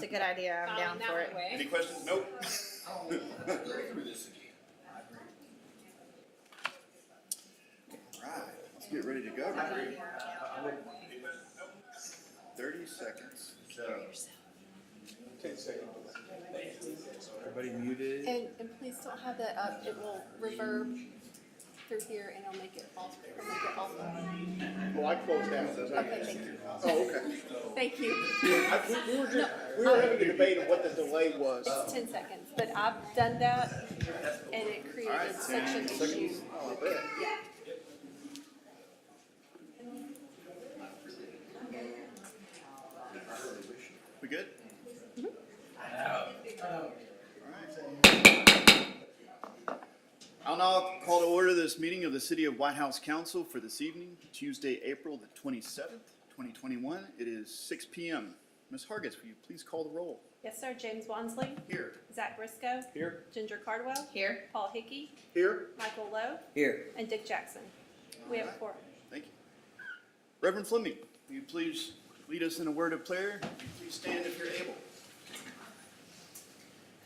a good idea. I'm down for it. Any questions? Nope. Alright, let's get ready to go. 30 seconds. So, 10 seconds. everybody muted. And please don't have that up. It will reverb through here and it'll make it off. It'll make it off. Well, I closed out. Okay, thank you. Oh, okay. Thank you. We were having a debate on what the delay was. It's 10 seconds, but I've done that and it created Alright, such 10 an seconds. issue. Oh, I bet. We good? I'll now call to order this meeting of the City of White House Council for this evening, Tuesday, April the 27th, 2021. It is 6 p.m. Ms. Hargis, will you please call the roll? Yes, sir. James Wansley. Here. Zach Briscoe. Here. Ginger Cardwell. Here. Paul Hickey. Here. Michael Lowe. Here. And Dick Jackson. We have four. Thank you. Reverend Fleming, will you please lead us in a word of prayer? Please stand if you're able.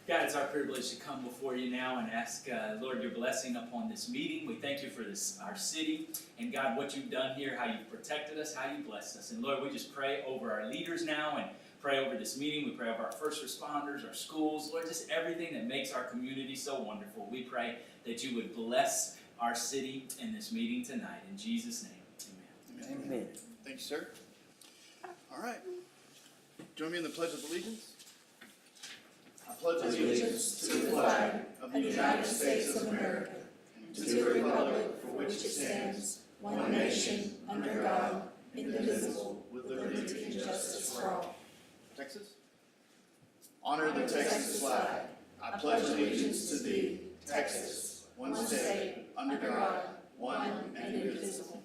God, it's our privilege to come before you now and ask, Lord, your blessing upon this meeting. We thank you for this, our city, and God, what you've done here, how you've protected us, how you blessed us. And Lord, we just pray over our leaders now and pray over this meeting. We pray over our first responders, our schools, Lord, just everything that makes our community so wonderful. We pray that you would bless our city in this meeting tonight. In Jesus' name, amen. Amen. Thank you, sir. All right. Join me in the Pledge of Allegiance. I pledge allegiance to the flag of the United States of America, to the republic for which it stands, one nation, under God, indivisible, with liberty and justice for all. Texas. Honor the Texas flag. I pledge allegiance to thee, Texas, one state, under God, one and indivisible.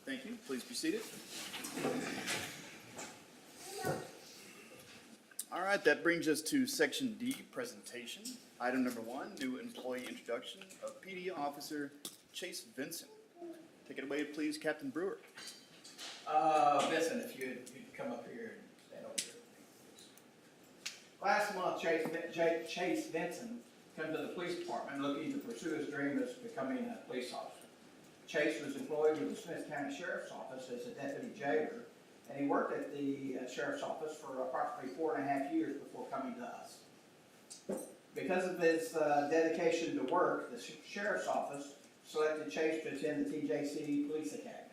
Thank you. Please be seated. All right, that brings us to Section D, presentation. Item number 1, new employee introduction of PD Officer Chase Vincent. Take it away, please, Captain Brewer. Vincent, if you'd come up here and stand over here. Last month, Chase Vincent came to the police department looking to pursue his dream of becoming a police officer. Chase was employed with the Smith County Sheriff's Office as a deputy jailer, and he worked at the Sheriff's Office for approximately 4.5 years before coming to us. Because of his dedication to work, the Sheriff's Office selected Chase to attend the TJC Police Academy.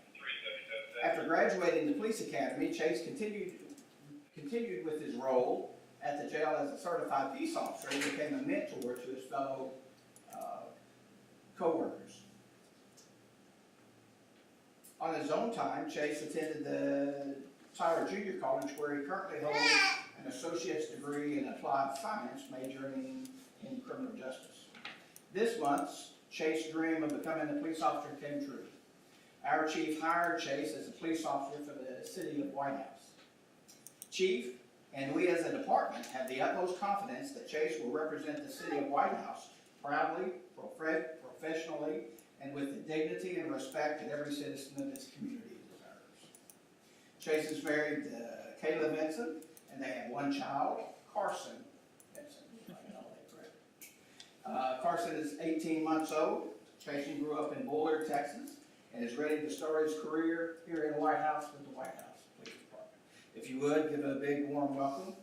After graduating the police academy, Chase continued with his role at the jail as a certified peace officer and became a mentor to his fellow co-workers. On his own time, Chase attended the Tyler Junior College, where he currently holds an associate's degree in applied science, majoring in criminal justice. This month, Chase's dream of becoming a police officer came true. Our chief hired Chase as a police officer for the city of White House. Chief, and we as a department have the utmost confidence that Chase will represent the city of White House proudly, professionally, and with the dignity and respect that every citizen of this community deserves. Chase is married to Kayla Vincent, and they have one child, Carson Vincent. Carson is 18 months old. Chase grew up in Bullard, Texas, and is ready to start his career here in the White House with the White House Police Department. If you would, give a big warm welcome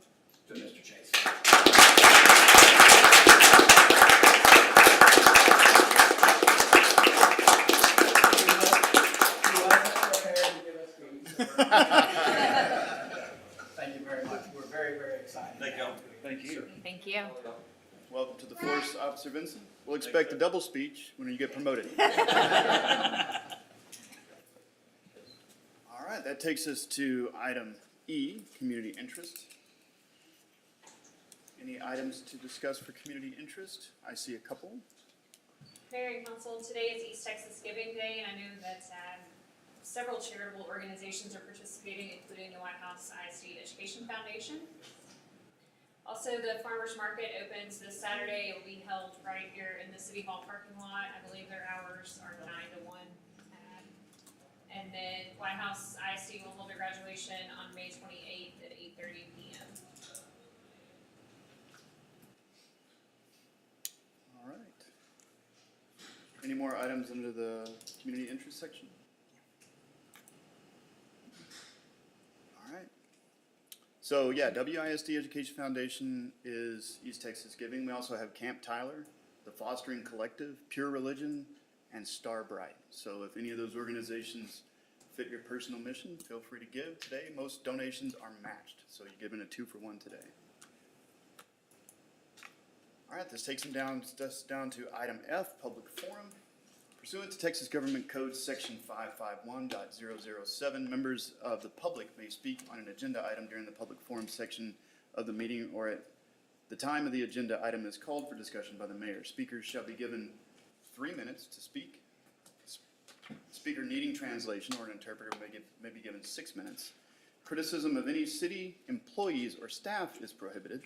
to Mr. Chase. Thank you very much. We're very, very excited. Thank you. Thank you. Thank you. Welcome to the force, Officer Vincent. We'll expect a double speech when you get promoted. All right, that takes us to item E, community interest. Any items to discuss for community interest? I see a couple. Mayor and Council, today is East Texas Giving Day, and I know that several charitable organizations are participating, including the White House ISD Education Foundation. Also, the Farmers Market opens this Saturday. It will be held right here in the City Hall parking lot. I believe their hours are 9 to 1. And then White House ISD will hold their graduation on May 28th at 8:30 p.m. more items under the community interest section? All right. So yeah, WISD Education Foundation is East Texas Giving. We also have Camp Tyler, the Fostering Collective, Pure Religion, and Star Bright. So if any of those organizations fit your personal mission, feel free to give today. Most donations are matched, so you're given a 2-for-1 today. All right, this takes us down to item F, public forum. Pursuant to Texas Government Code Section 551.007, members of the public may speak on an agenda item during the public forum section of the meeting or at the time of the agenda item is called for discussion by the mayor. Speakers shall be given 3 minutes to speak. Speaker needing translation or an interpreter may be given 6 minutes. Criticism of any city employees or staff is prohibited.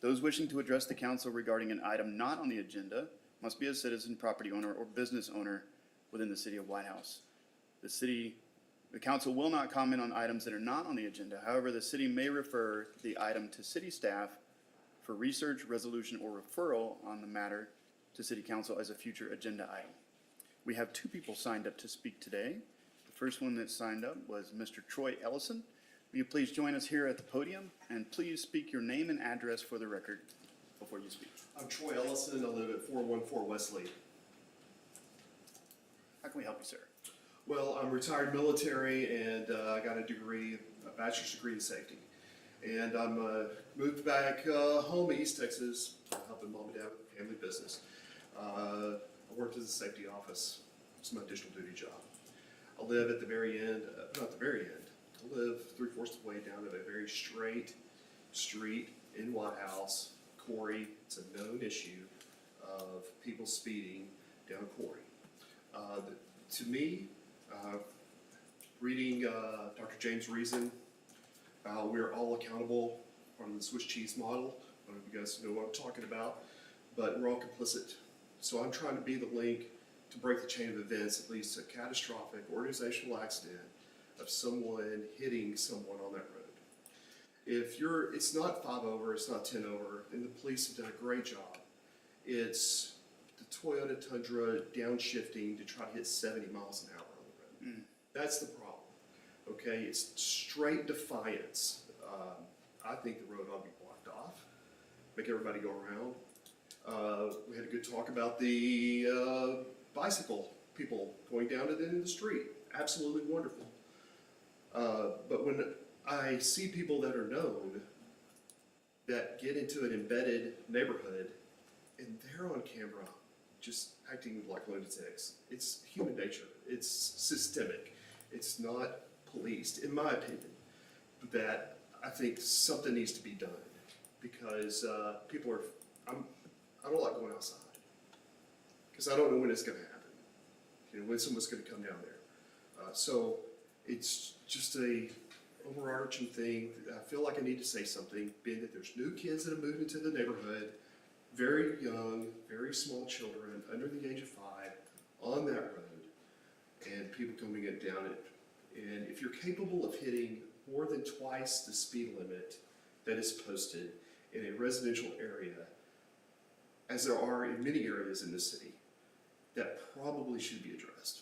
Those wishing to address the council regarding an item not on the agenda must be a citizen, property owner, or business owner within the city of White House. The council will not comment on items that are not on the agenda. However, the city may refer the item to city staff for research, resolution, or referral on the matter to city council as a future agenda item. We have 2 people signed up to speak today. The first one that signed up was Mr. Troy Ellison. Will you please join us here at the podium and please speak your name and address for the record before you speak. I'm Troy Ellison. I live at 414 Wesley. How can we help you, sir? Well, I'm retired military and I got a degree, a bachelor's degree in safety. And I'm moved back home to East Texas, helping mom and dad with family business. I worked as a safety office. It's my additional duty job. I live at the very end, not the very end. I live 3/4 of the way down to a very straight street in White House. Corey, it's a known issue of people speeding down Corey. To me, reading Dr. James Reason, we're all accountable on the Swiss cheese model. I don't know if you guys know what I'm talking about, but we're all complicit. So I'm trying to be the link to break the chain of events that leads to a catastrophic organizational accident of someone hitting someone on that road. It's not 5 over, it's not 10 over, and the police have done a great job. It's the Toyota Tundra downshifting to try to hit 70 miles an hour on the road. That's the problem, okay? It's straight defiance. I think the road ought to be blocked off, make everybody go around. We had a good talk about the bicycle people going down to the end of the street. Absolutely wonderful. But when I see people that are known that get into an embedded neighborhood and they're on camera just acting like lunatics, it's human nature. It's systemic. It's not policed, in my opinion. That I think something needs to be done because people are. I don't like going outside because I don't know when it's going to happen. You know, when someone's going to come down there. So it's just a overarching thing. I feel like I need to say something, being that there's new kids that have moved into the neighborhood, very young, very small children, under the age of 5, on that road, and people coming it down it. And if you're capable of hitting more than twice the speed limit that is posted in a residential area, as there are in many areas in the city, that probably should be addressed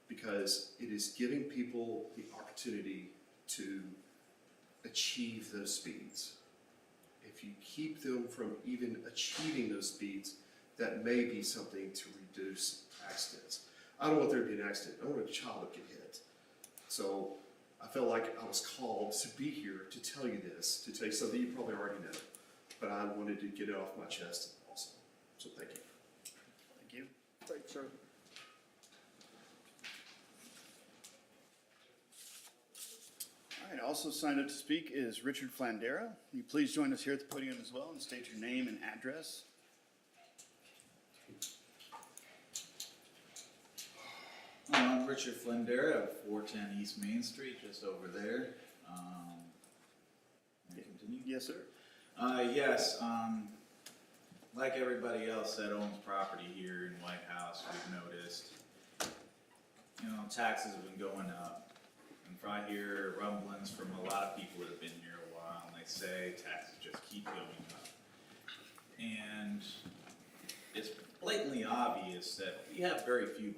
because it is giving people the opportunity to achieve those speeds. If you keep them from even achieving those speeds, that may be something to reduce accidents. I don't want there to be an accident. I don't want a child to get hit. So I felt like I was called to be here to tell you this, to tell you something you probably already know, but I wanted to get it off my chest also. So thank you. Thank you. Right, sir. All right, also signed up to speak is Richard Flandera. Will you please join us here at the podium as well and state your name and address? I'm Richard Flandera of 410 East Main Street, just over there. May I continue? Yes, sir. Yes, like everybody else that owns property here in White House, we've noticed, taxes have been going up. And I hear rumblings from a lot of people that have been here a while, and they say taxes just keep going up. And it's blatantly obvious that we have very few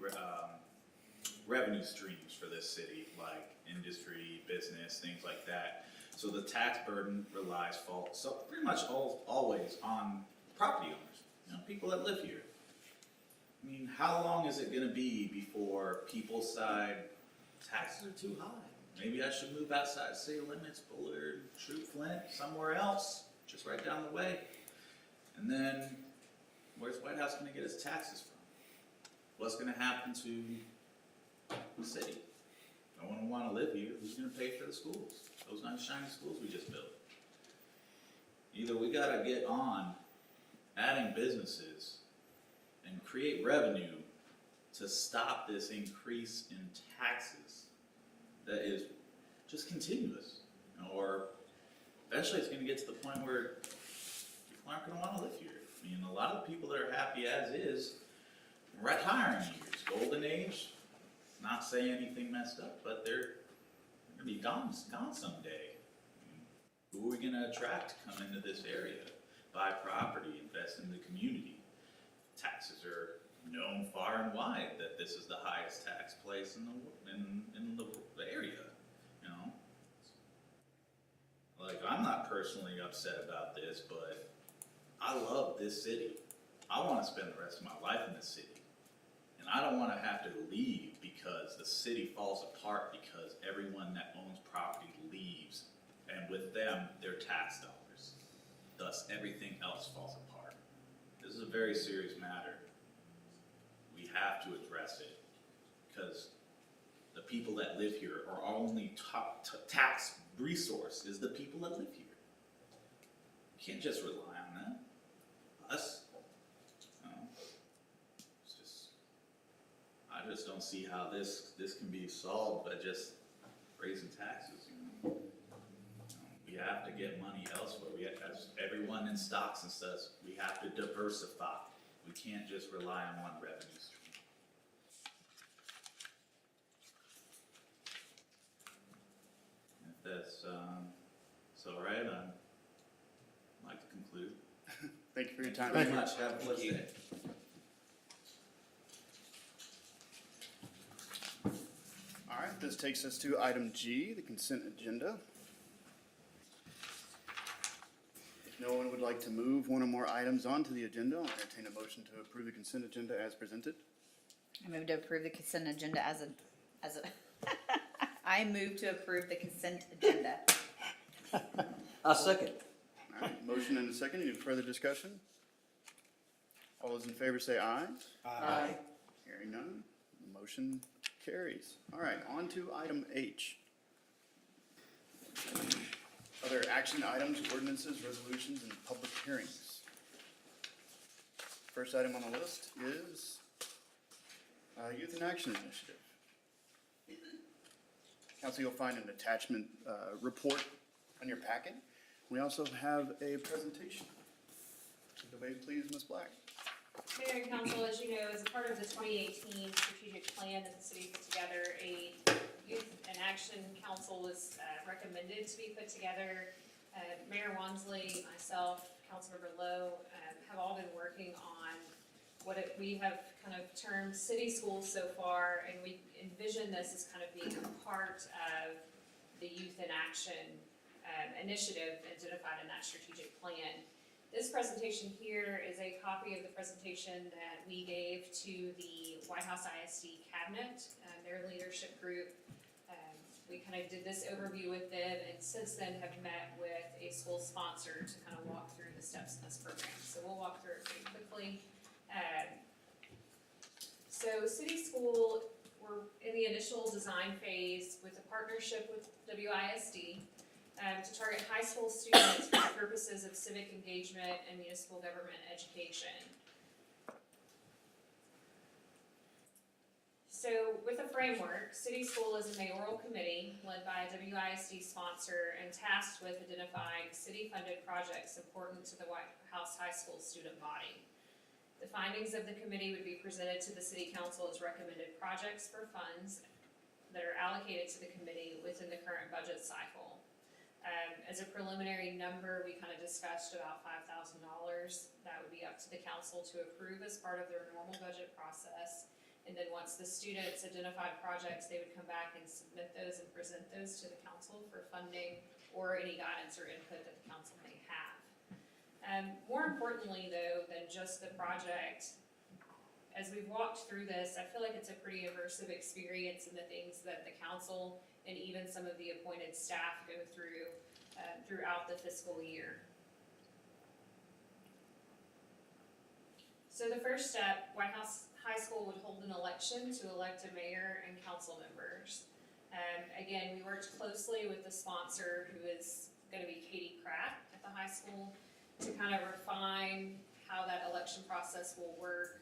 revenue streams for this city, like industry, business, things like that. So the tax burden relies so pretty much always on property owners, people that live here. I mean, how long is it gonna be before people decide taxes are too high? Maybe I should move outside city limits, Bullard, Troop, Flint, somewhere else, just right down the way. And then, where's White House gonna get its taxes from? What's gonna happen to the city? No one will wanna live here, who's gonna pay for the schools? Those nice shiny schools we just built. Either we gotta get on adding businesses and create revenue to stop this increase in taxes that is just continuous, or eventually it's gonna get to the point where people aren't gonna wanna live here. I mean, a lot of the people that are happy as is, retiring years, golden age, not saying anything messed up, but they're gonna be gone someday. Who are we gonna attract to come into this area, buy property, invest in the community? Taxes are known far and wide that this is the highest tax place in the area, Like, I'm not personally upset about this, but I love this city. I wanna spend the rest of my life in this city. And I don't wanna have to leave because the city falls apart because everyone that owns property leaves, and with them, their tax dollars. Thus, everything else falls apart. This is a very serious matter. We have to address it, because the people that live here are our only tax resource is the people that live here. You can't just rely on them. Us. It's just, I just don't see how this can be solved by just raising taxes. We have to get money elsewhere. As everyone in stocks and stuff, we have to diversify. We can't just rely on one revenue stream. If that's all right, I'd like to conclude. Thank you for your time. Thank you very much. Have a blessed day. All right, this takes us to item G, the consent agenda. If no one would like to move one or more items onto the agenda, I'll entertain a motion to approve the consent agenda as presented. I move to approve the consent agenda as a I move to approve the consent agenda. I'll second. All right, motion and a second. Any further discussion? All those in favor say aye. Aye. Hearing none, the motion carries. All right, on to item H. Other action items, ordinances, resolutions, and public hearings. First item on the list is Youth in Action Initiative. Council, you'll find an attachment report on your packet. We also have a presentation. Take it away, please, Ms. Black. Mayor and council, as you know, as a part of the 2018 strategic plan that the city put together, a Youth in Action Council was recommended to be put together. Mayor Wansley, myself, Councilmember Lowe have all been working on we have kind of termed city schools so far, and we envision this as kind of being a part of the Youth in Action initiative identified in that strategic plan. This presentation here is a copy of the presentation that we gave to the White House ISD cabinet, their leadership group. We kind of did this overview with them, and since then have met with a school sponsor to kind of walk through the steps in this program. So we'll walk through it pretty quickly. So City School, we're in the initial design phase with a partnership with WISD to target high school students for the purposes of civic engagement and municipal government education. So with a framework, City School is a mayoral committee led by a WISD sponsor and tasked with identifying city-funded projects important to the White House High School student body. The findings of the committee would be presented to the City Council as recommended projects for funds that are allocated to the committee within the current budget cycle. As a preliminary number, we kind of discussed about $5,000. That would be up to the council to approve as part of their normal budget process. And then once the students identified projects, they would come back and submit those and present those to the council for funding or any guidance or input that the council may have. More importantly though, than just the project, as we've walked through this, I feel like it's a pretty immersive experience in the things that the council and even some of the appointed staff go through throughout the fiscal year. So the first step, White House High School would hold an election to elect a mayor and council members. Again, we worked closely with the sponsor, who is going to be Katie Pratt at the high school, to kind of refine how that election process will work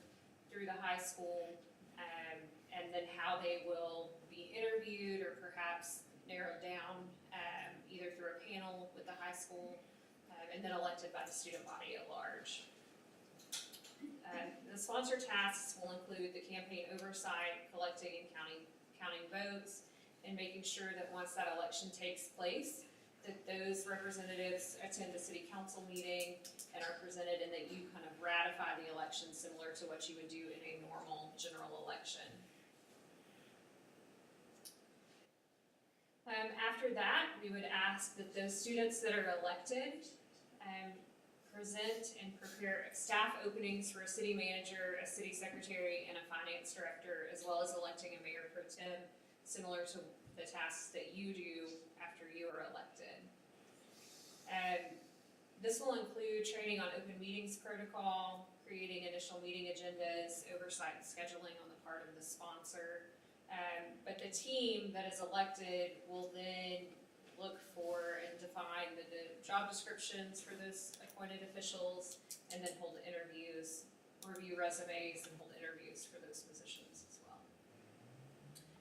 through the high school, and then how they will be interviewed or perhaps narrowed down, either through a panel with the high school, and then elected by the student body at large. The sponsor tasks will include the campaign oversight, collecting and counting votes, and making sure that once that election takes place, that those representatives attend the city council meeting and are presented, and that you kind of ratify the election similar to what you would do in a normal general election. After that, we would ask that those students that are elected present and prepare staff openings for a city manager, a city secretary, and a finance director, as well as electing a mayor pro tem, similar to the tasks that you do after you are elected. This will include training on open meetings protocol, creating initial meeting agendas, oversight and scheduling on the part of the sponsor. But the team that is elected will then look for and define the job descriptions for those appointed officials, and then hold interviews, review resumes, and hold interviews for those positions as well.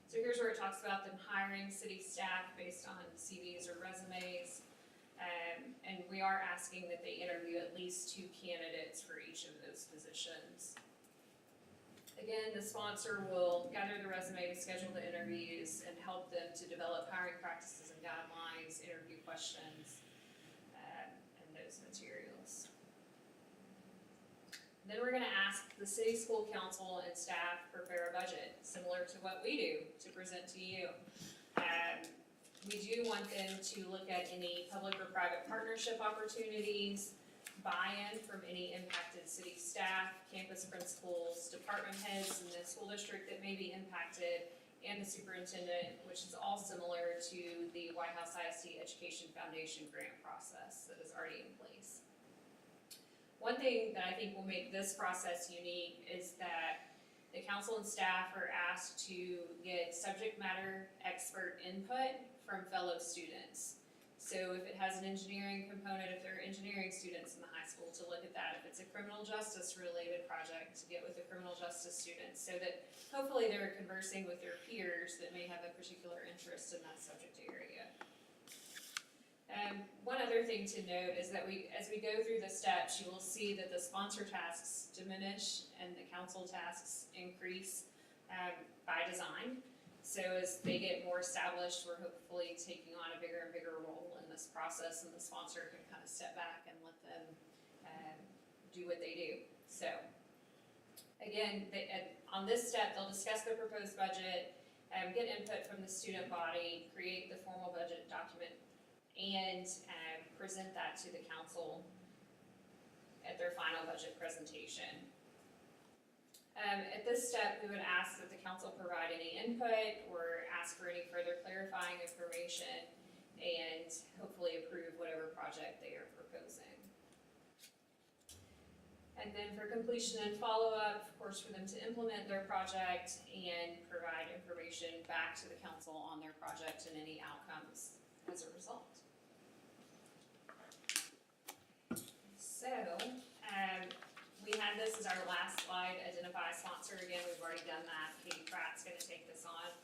So here's where it talks about them hiring city staff based on CVs or resumes. And we are asking that they interview at least 2 candidates for each of those positions. Again, the sponsor will gather the resume, schedule the interviews, and help them to develop hiring practices and guidelines, interview questions, and those materials. Then we're gonna ask the city school council and staff prepare a budget, similar to what we do, to present to you. We do want them to look at any public or private partnership opportunities, buy-in from any impacted city staff, campus principals, department heads in the school district that may be impacted, and the superintendent, which is all similar to the White House ISD Education Foundation grant process that is already in place. One thing that I think will make this process unique is that the council and staff are asked to get subject matter expert input from fellow students. So if it has an engineering component, if there are engineering students in the high school, to look at that. If it's a criminal justice related project, to get with the criminal justice students, so that hopefully they're conversing with their peers that may have a particular interest in that subject area. One other thing to note is that as we go through the steps, you will see that the sponsor tasks diminish and the council tasks increase by design. So as they get more established, we're hopefully taking on a bigger and bigger role in this process, and the sponsor can kind of step back and let them do what they do. So again, on this step, they'll discuss their proposed budget, get input from the student body, create the formal budget document, and present that to the council at their final budget presentation. At this step, we would ask that the council provide any input or ask for any further clarifying information, and hopefully approve whatever project they are proposing. And then for completion and follow-up, of course, for them to implement their project and provide information back to the council on their project and any outcomes as a result. So, we had this as our last slide, identify sponsor. Again, we've already done that. Katie Pratt's gonna take this on.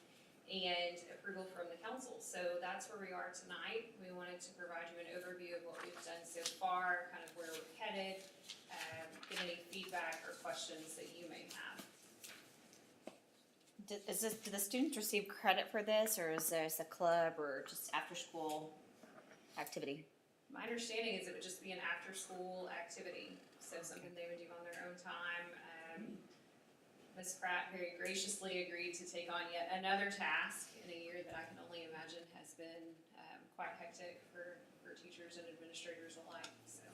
And approval from the council. So that's where we are tonight. We wanted to provide you an overview of what we've done so far, kind of where we're headed, get any feedback or questions that you may have. Do the students receive credit for this, or is this a club or just after school? activity? My understanding is it would just be an after-school activity, so something they would do on their own time. Ms. Pratt very graciously agreed to take on yet another task in a year that I can only imagine has been quite hectic for teachers and administrators alike, so.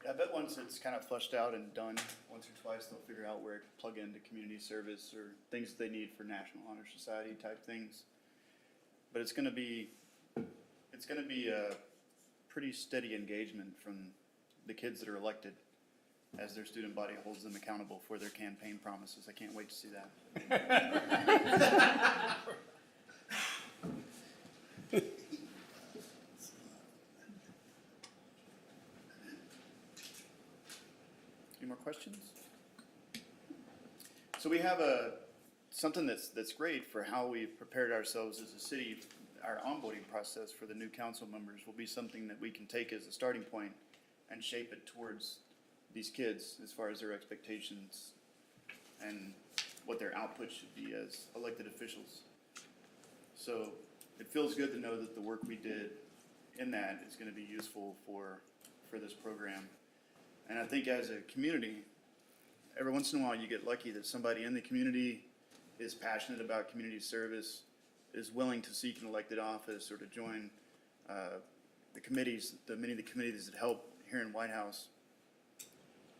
I bet once it's kind of fleshed out and done, once or twice, they'll figure out where to plug into community service or things that they need for National Honor Society type things. But it's gonna be a pretty steady engagement from the kids that are elected as their student body holds them accountable for their campaign promises. I can't wait to see that. Any more questions? So we have something that's great for how we've prepared ourselves as a city. Our onboarding process for the new council members will be something that we can take as a starting point and shape it towards these kids as far as their expectations and what their output should be as elected officials. So it feels good to know that the work we did in that is going to be useful for this program. And I think as a community, every once in a while you get lucky that somebody in the community is passionate about community service, is willing to seek an elected office or to join the committees, many of the committees that help here in White House.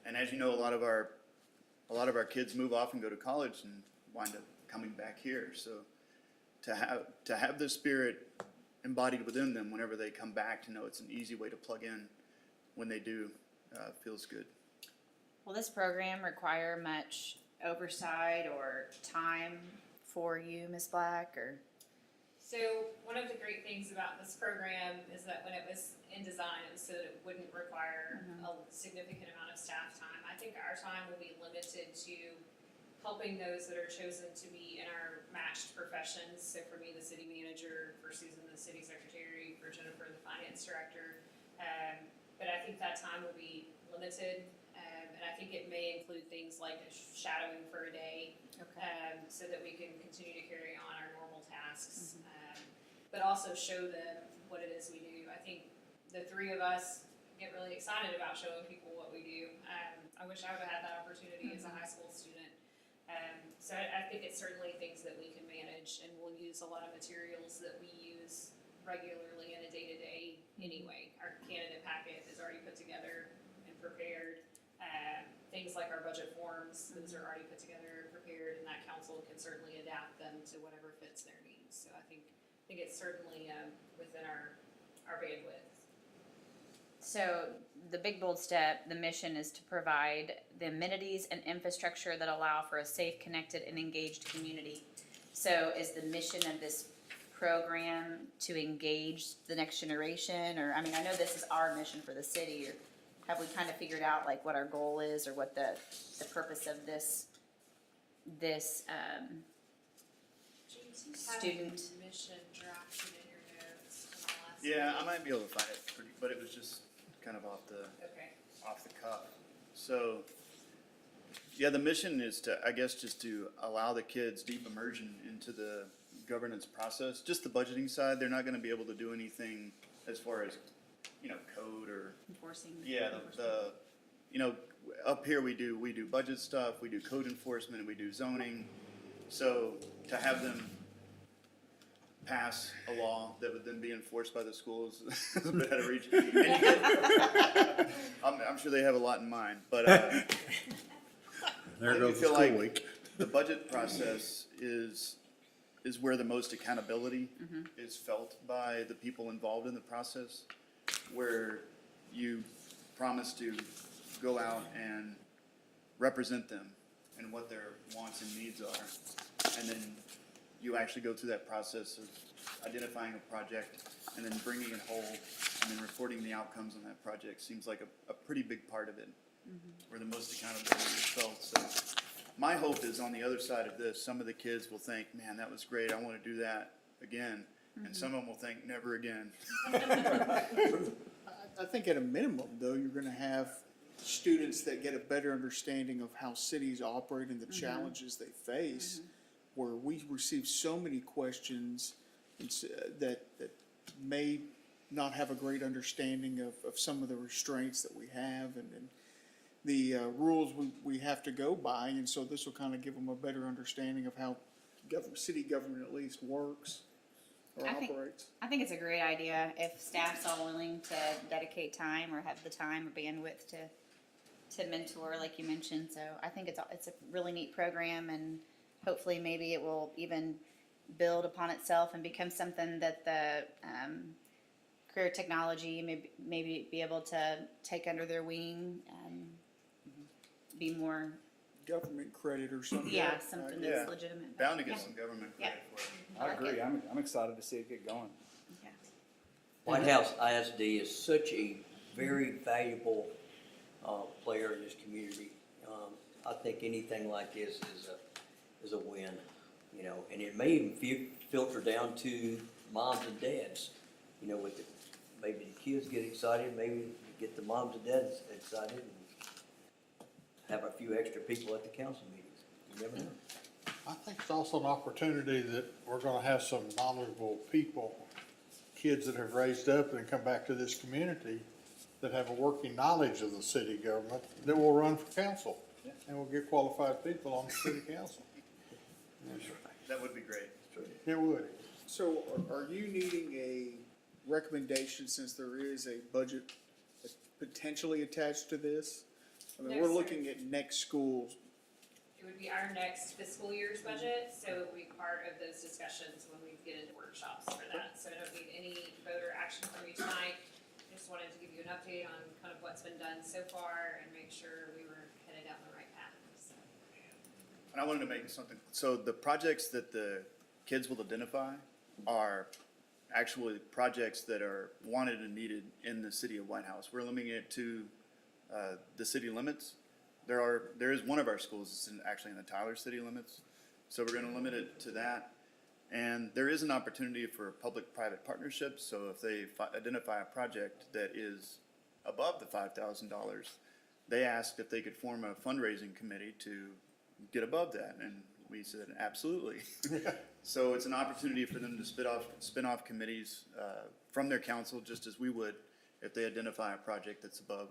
And as you know, a lot of our kids move off and go to college and wind up coming back here. So to have this spirit embodied within them whenever they come back, to know it's an easy way to plug in when they do, feels good. Will this program require much oversight or time for you, Ms. Black, or? So one of the great things about this program is that when it was in design, it was so that it wouldn't require a significant amount of staff time. I think our time will be limited to helping those that are chosen to be in our matched professions. So for me, the city manager, for Susan, the city secretary, for Jennifer, the finance director. But I think that time will be limited, and I think it may include things like shadowing for a day, so that we can continue to carry on our normal tasks, but also show them what it is we do. I think the three of us get really excited about showing people what we do. I wish I would have had that opportunity as a high school student. So I think it's certainly things that we can manage, and we'll use a lot of materials that we use regularly in a day-to-day anyway. Our candidate packet is already put together and prepared. Things like our budget forms, those are already put together and prepared, and that council can certainly adapt them to whatever fits their needs. So I think it's certainly within our bandwidth. So the big bold step, the mission is to provide the amenities and infrastructure that allow for a safe, connected, and engaged community. So is the mission of this program to engage the next generation? Or, I mean, I know this is our mission for the city, or have we kind of figured out like what our goal is or what the purpose of this James, you have student? a mission drafted in your notes from the last Yeah, I meeting. might be able to find it but it was just kind of off the cuff. So, yeah, the mission is to, I guess, just to allow the kids deep immersion into the governance process. Just the budgeting side, they're not going to be able to do anything as far as, code or Enforcing. up here we do budget stuff, we do code enforcement, and we do zoning. So to have them pass a law that would then be enforced by the schools is a bit out of reach. And I'm sure they have a lot in mind, but There I goes the feel school like week. the budget process is where the most accountability is felt by the people involved in the process, where you promise to go out and represent them and what their wants and needs are, and then you actually go through that process of identifying a project and then bringing it whole and then reporting the outcomes on that project. Seems like a pretty big part of it, where the most accountability is felt. So my hope is on the other side of this, some of the kids will think, man, that was great, I want to do that again. And some of them will think, never again. I think at a minimum, though, you're gonna have students that get a better understanding of how cities operate and the challenges they face, where we receive so many questions that may not have a great understanding of some of the restraints that we have and the rules we have to go by. And so this will kind of give them a better understanding of how city government at least works or I think- operates. I think it's a great idea if staff's all willing to dedicate time or have the time or bandwidth to mentor, like you mentioned. So I think it's a really neat program, and hopefully maybe it will even build upon itself and become something that the career technology maybe be able to take under their wing, be more, Government credit or something. yeah, something Yeah. that's legitimate. Bound to get Yeah. some government Yeah. credit for it. I like agree. it. I'm excited to see it get going. Yeah. White House ISD is such a very valuable player in this community. I think anything like this is a win, you know, and it may even filter down to moms and dads, you know, with maybe the kids get excited, maybe you get the moms and dads excited, and have a few extra people at the council meetings. You never know. I think it's also an opportunity that we're gonna have some knowledgeable people, kids that have raised up and come back to this community that have a working knowledge of the city government that will run for council. And we'll get qualified people on the city council. That would be great. It would. So are you needing a recommendation since there is a budget potentially attached to this? I mean, No, we're sir. looking at next school. It would be our next fiscal year's budget, so it would be part of those discussions when we get into workshops for that. So I don't need any voter action from you tonight. Just wanted to give you an update on kind of what's been done so far and make sure we were headed down the right path. So. And I wanted to make something, so the projects that the kids will identify are actually projects that are wanted and needed in the city of White House. We're limiting it to the city limits. There is one of our schools that's actually in the Tyler city limits, so we're gonna limit it to that. And there is an opportunity for public-private partnerships, so if they identify a project that is above the $5,000, they asked if they could form a fundraising committee to get above that, and we said, absolutely. So it's an opportunity for them to spin off committees from their council, just as we would if they identify a project that's above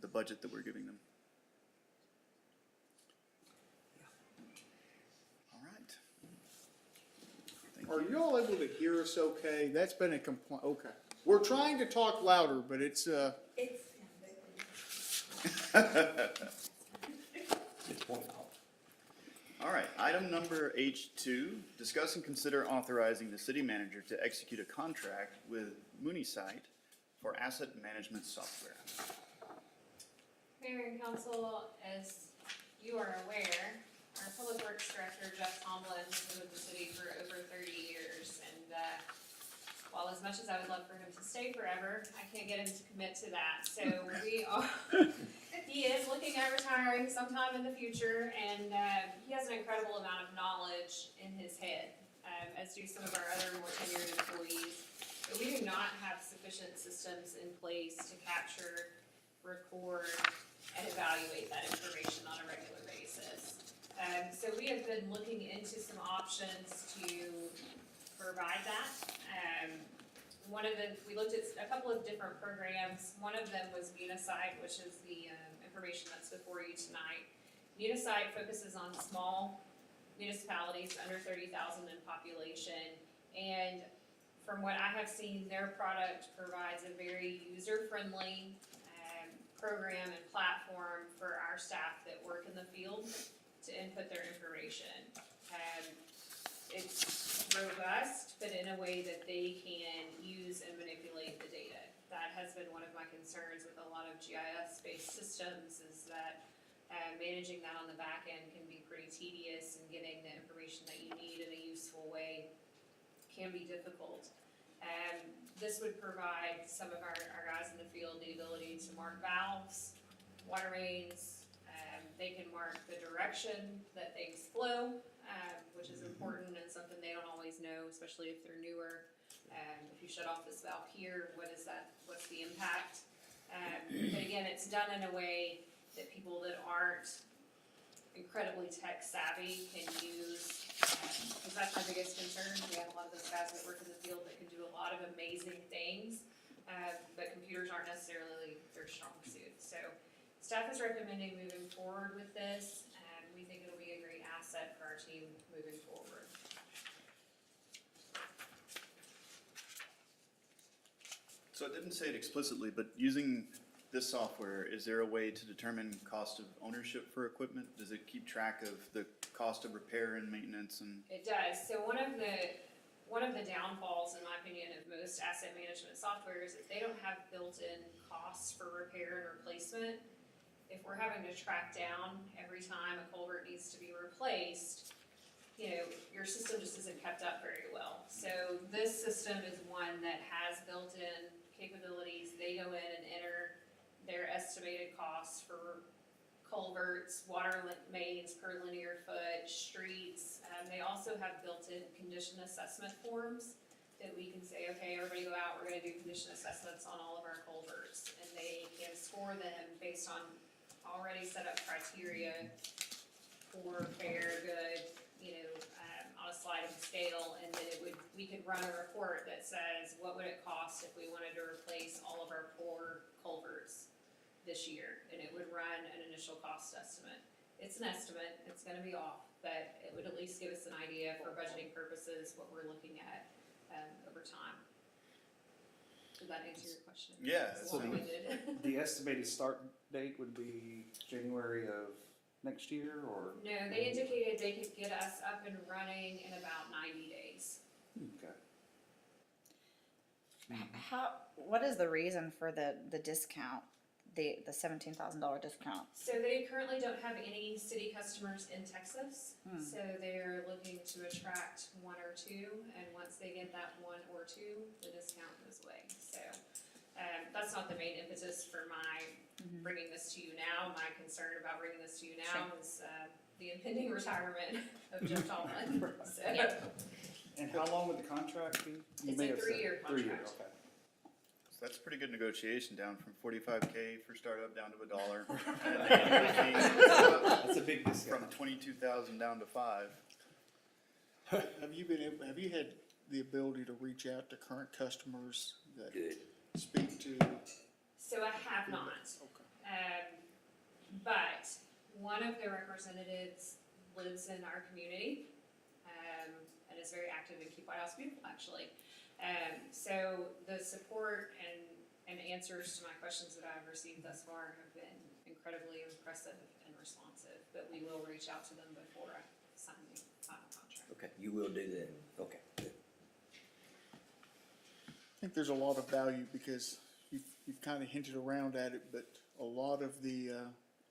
the budget that we're giving them. All right. Thank you. Are you all able to hear us okay? That's been a complaint, okay. We're trying to talk louder, but it's, It's. Good point. All right, item number H2, discuss and consider authorizing the city manager to execute a contract with MuniSight for asset management software. Mayor and council, as you are aware, our public works director, Jeff Tomlin, has been with the city for over 30 years. And while as much as I would love for him to stay forever, I can't get him to commit to that. So he is looking at retiring sometime in the future, and he has an incredible amount of knowledge in his head, as do some of our other more tenured employees. But we do not have sufficient systems in place to capture, record, and evaluate that information on a regular basis. So we have been looking into some options to provide that. We looked at a couple of different programs. One of them was MuniSight, which is the information that's before you tonight. MuniSight focuses on small municipalities under 30,000 in population, and from what I have seen, their product provides a very user-friendly program and platform for our staff that work in the field to input their information. It's robust, but in a way that they can use and manipulate the data. That has been one of my concerns with a lot of GIS-based systems, is that managing that on the back end can be pretty tedious, and getting the information that you need in a useful way can be difficult. This would provide some of our guys in the field the ability to mark valves, water mains. They can mark the direction that things flow, which is important and something they don't always know, especially if they're newer. If you shut off this valve here, what's the impact? But again, it's done in a way that people that aren't incredibly tech savvy can use, because that's my biggest concern. We have a lot of those guys that work in the field that can do a lot of amazing things, but computers aren't necessarily their strong suit. So staff is recommending moving forward with this, and we think it'll be a great asset for our team moving forward. So it didn't say it explicitly, but using this software, is there a way to determine cost of ownership for equipment? Does it keep track of the cost of repair and maintenance and? It does. So one of the downfalls, in my opinion, of most asset management software is that they don't have built-in costs for repair and replacement. If we're having to track down every time a culvert needs to be replaced, your system just isn't kept up very well. So this system is one that has built-in capabilities. They go in and enter their estimated costs for culverts, water mains per linear foot, streets. They also have built-in condition assessment forms that we can say, okay, everybody go out, we're gonna do condition assessments on all of our culverts. And they can score them based on already set up criteria for fair, good, on a sliding scale. And then we could run a report that says, what would it cost if we wanted to replace all of our poor culverts this year? And it would run an initial cost estimate. It's an estimate, it's gonna be off, but it would at least give us an idea for budgeting purposes, what we're looking at, over time. Did that answer your question? Yeah, It's so long-winded. The estimated start date would be January of next year, or? No, they indicated they could get us up and running in about 90 days. Okay. What is the reason for the discount, the $17,000 discount? So they currently don't have any city customers in Texas, so they're looking to attract one or two, and once they get that one or two, the discount goes away. So that's not the main impetus for my bringing this to you now. My concern about bringing this to you now is the impending retirement of Jeff Tomlin. So, And how long would the contract be? You It's may a have said 3-year 3 years, contract. okay. So that's pretty good negotiation, down from 45K for startup down to $1. That's a big From discount. 22,000 down to 5. Have you had the ability to reach out to current customers that Good. speak to? so I have not. Okay. But one of the representatives lives in our community, and is very active in Keep White House Beautiful, actually. So the support and answers to my questions that I've received thus far have been incredibly impressive and responsive, but we will reach out to them before I sign the final contract. Okay, you will do that. Okay, good. I think there's a lot of value because you've kind of hinted around at it, but a lot of the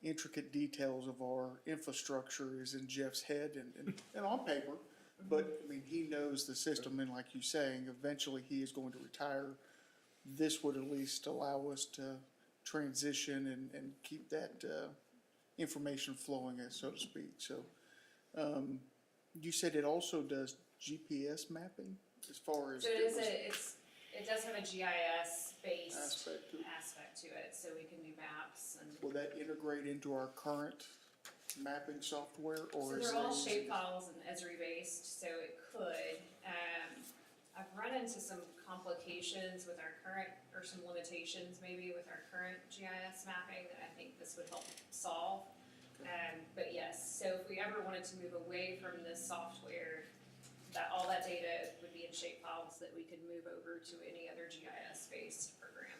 intricate details of our infrastructure is in Jeff's head and on paper. But, I mean, he knows the system, and like you're saying, eventually he is going to retire. This would at least allow us to transition and keep that information flowing, so to speak. So, you said it also does GPS mapping as far as. So it does have a GIS-based Aspect to it. aspect to it, so we can do maps and. Will that integrate into our current mapping software, So or is they're all it? shapefiles and Esri-based, so it could. I've run into some complications with our current, or some limitations maybe with our current GIS mapping that I think this would help solve. But yes, so if we ever wanted to move away from this software, all that data would be in shapefiles that we could move over to any other GIS-based program.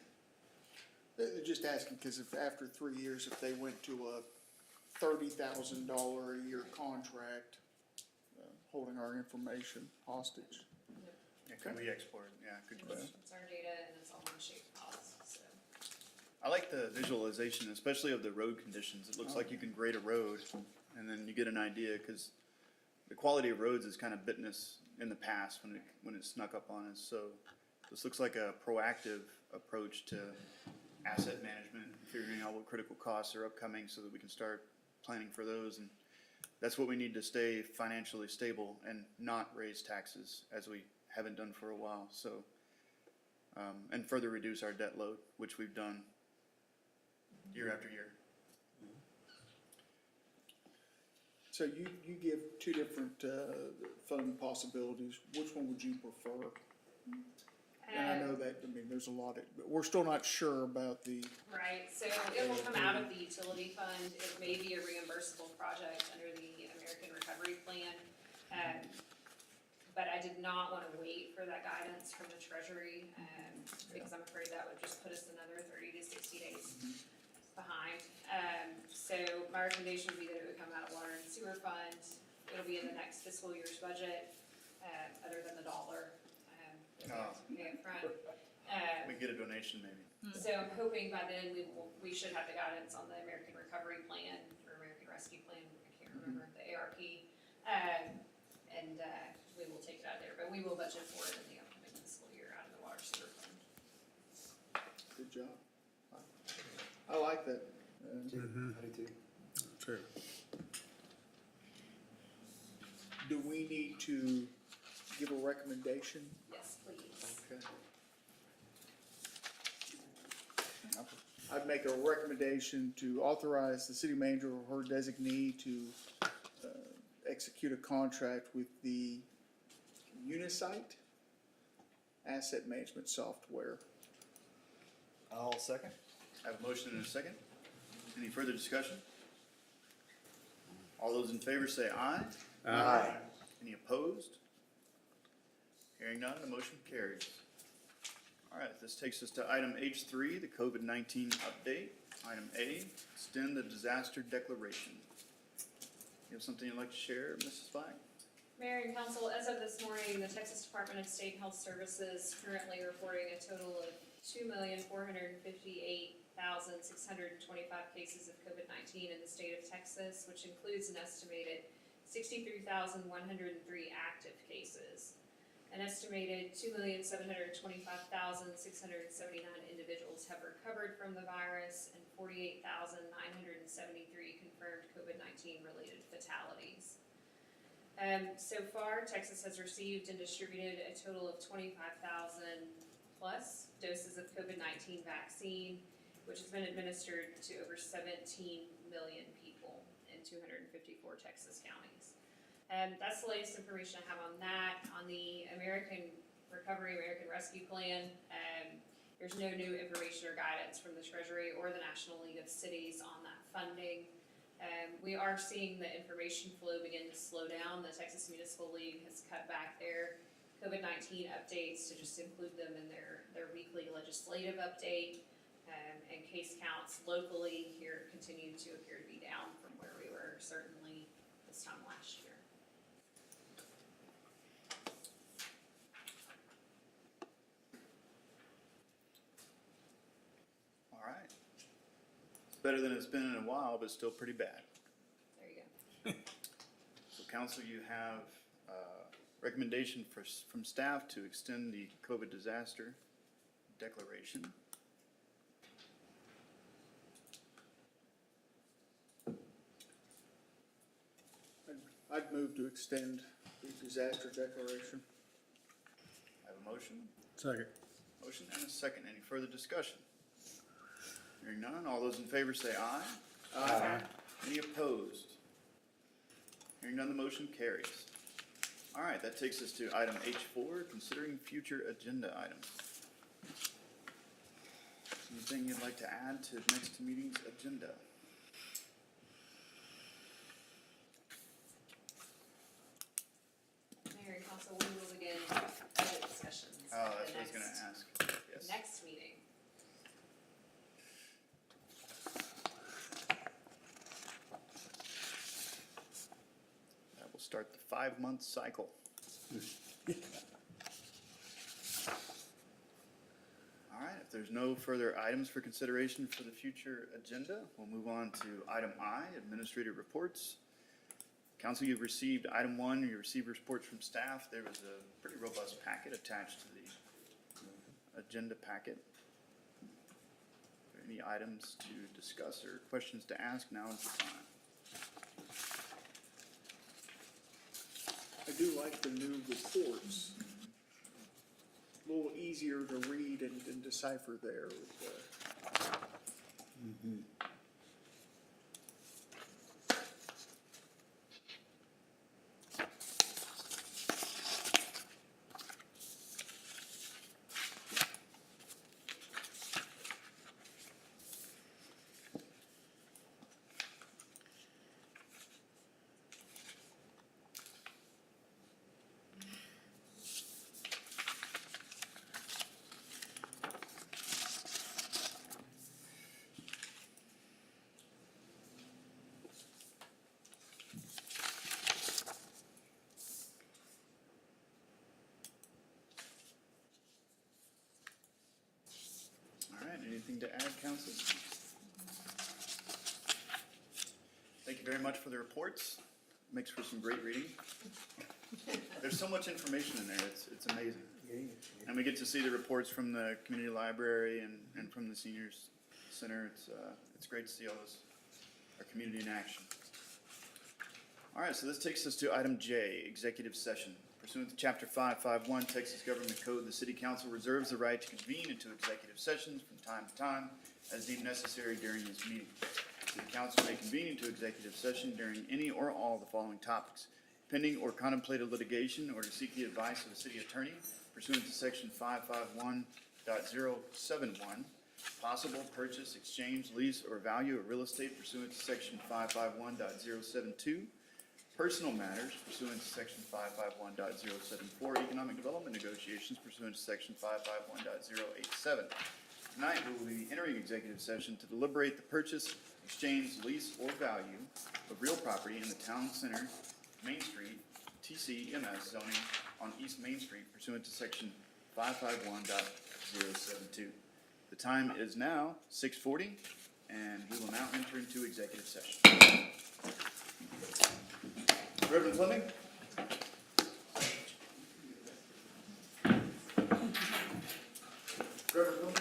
Just asking, because if after 3 years, if they went to a $30,000 a year contract, holding our information hostage. Yeah, could we export? Yeah, good question. It's our data and it's all in shapefiles, so. I like the visualization, especially of the road conditions. It looks like you can grade a road, and then you get an idea, because the quality of roads has kind of bitten us in the past when it snuck up on us. So this looks like a proactive approach to asset management, figuring out what critical costs are upcoming so that we can start planning for those. And that's what we need to stay financially stable and not raise taxes, as we haven't done for a while. So, and further reduce our debt load, which we've done year after year. So you give two different funding possibilities. Which one would you prefer? And I know that, I mean, there's a lot of, but we're still not sure about the, Right, so it will come out of the utility fund, it may be a reimbursable project under the American Recovery Plan. But I did not wanna wait for that guidance from the Treasury, because I'm afraid that would just put us another 30 to 60 days behind. So my recommendation would be that it would come out of water and sewer fund, it'll be in the next fiscal year's budget, other than the dollar, that we have to pay up front. We get a donation maybe. So I'm hoping by then we should have the guidance on the American Recovery Plan, or American Rescue Plan, I can't remember, the ARP. And we will take it out of there, but we will budget for it in the upcoming fiscal year out of the water sewer fund. good job. I like that. I do too. True. Do we need to give a recommendation? Yes, please. Okay. I'd make a recommendation to authorize the city manager or her designee to execute a contract with the MuniSight asset management software. I'll second. I have a motion and a second. Any further discussion? All those in favor say aye. Aye. Any opposed? Hearing none, the motion carries. All right, this takes us to item H3, the COVID-19 update. Item A, extend the disaster declaration. You have something you'd like to share, Mrs. Black? Mayor and council, as of this morning, the Texas Department of State Health Services currently reporting a total of 2,458,625 cases of COVID-19 in the state of Texas, which includes an estimated 63,103 active cases. An estimated 2,725,679 individuals have recovered from the virus, and 48,973 confirmed COVID-19 related fatalities. So far, Texas has received and distributed a total of 25,000 plus doses of COVID-19 vaccine, which has been administered to over 17 million people in 254 Texas counties. That's the latest information I have on that. On the American Recovery, American Rescue Plan, there's no new information or guidance from the Treasury or the National League of Cities on that funding. We are seeing the information flow begin to slow down. The Texas Municipal League has cut back their COVID-19 updates to just include them in their weekly legislative update. And case counts locally here continue to appear to be down from where we were certainly this time last year. All right. It's better than it's been in a while, but still pretty bad. There you go. So council, you have recommendation from staff to extend the COVID disaster declaration. I'd move to extend the disaster declaration. I have a motion. Second. Motion and a second. Any further discussion? Hearing none, all those in favor say aye. Aye. Any opposed? Hearing none, the motion carries. All right, that takes us to item H4, considering future agenda items. Anything you'd like to add to next meeting's agenda? Mayor and council, we will begin budget discussions. Oh, at that's the what I was gonna next- ask. Yes. Next meeting. That will start the 5-month cycle. All right, if there's no further items for consideration for the future agenda, we'll move on to item I, administrative reports. Council, you've received item 1, you received reports from staff. There was a pretty robust packet attached to the agenda packet. Are there any items to discuss or questions to ask? Now is the time. I do like the new reports. A little easier to read and decipher there. Anything to add, council? Thank you very much for the reports. Makes for some great reading. There's so much information in there, it's amazing. And we get to see the reports from the community library and from the seniors center. It's great to see all this, our community in action. All right, so this takes us to item J, executive session. Pursuant to Chapter 551 Texas Government Code, the City Council reserves the right to convene into executive sessions from time to time as deemed necessary during this meeting. The City Council may convene into executive session during any or all of the following topics: pending or contemplated litigation, or to seek the advice of the city attorney pursuant to Section 551.071, possible purchase, exchange, lease, or value of real estate pursuant to Section 551.072, personal matters pursuant to Section 551.074, economic development negotiations pursuant to Section 551.087. Tonight, we will be entering executive session to deliberate the purchase, exchange, lease, or value of real property in the town center, Main Street, TCMS zoning on East Main Street pursuant to Section 551.072. The time is now 6:40, and we will now enter into executive session. Reverend Fleming? Reverend Fleming?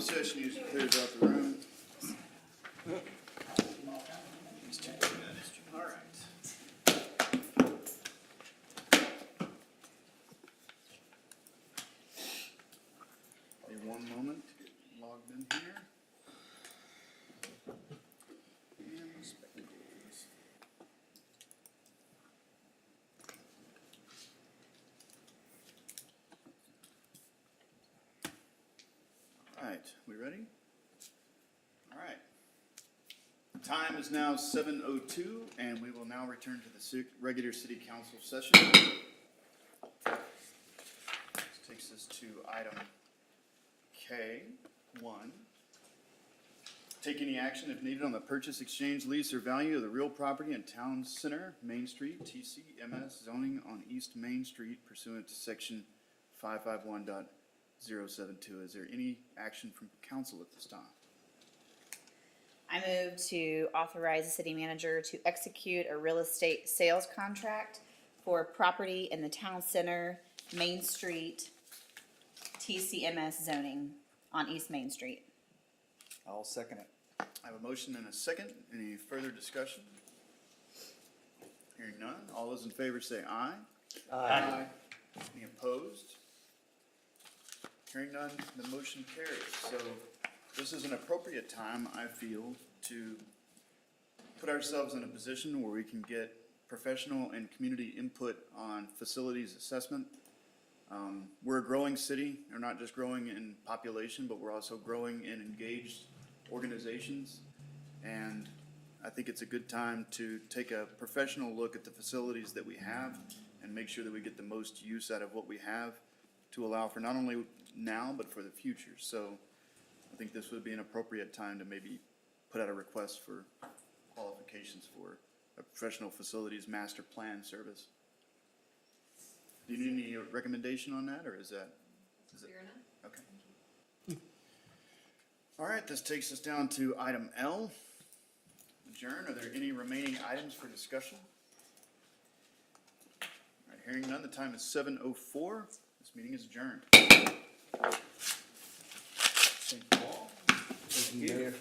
session usually clears out the room. All right. Give me 1 moment to get logged in here. And spectacles. All right, we ready? All right. The time is now 7:02, and we will now return to the regular city council session. This takes us to item K1. Take any action if needed on the purchase, exchange, lease, or value of the real property in Town Center, Main Street, TCMS zoning on East Main Street pursuant to section 551.072. Is there any action from council at this time? I move to authorize the city manager to execute a real estate sales contract for property in the Town Center, Main Street, TCMS zoning on East Main Street. I'll second it. I have a motion and a second. Any further discussion? Hearing none. All those in favor say aye. Aye. Any opposed? Hearing none, the motion carries. So this is an appropriate time, I feel, to put ourselves in a position where we can get professional and community input on facilities assessment. We're a growing city. We're not just growing in population, but we're also growing in engaged organizations. And I think it's a good time to take a professional look at the facilities that we have and make sure that we get the most use out of what we have to allow for not only now, but for the future. So I think this would be an appropriate time to maybe put out a request for qualifications for a professional facilities master plan service. Do you need any recommendation on that, or is it? Okay. All right, this takes us down to item L. Adjourn. Are there any remaining items for discussion? All right, hearing none, the time is 7:04. This meeting is adjourned. Mayor,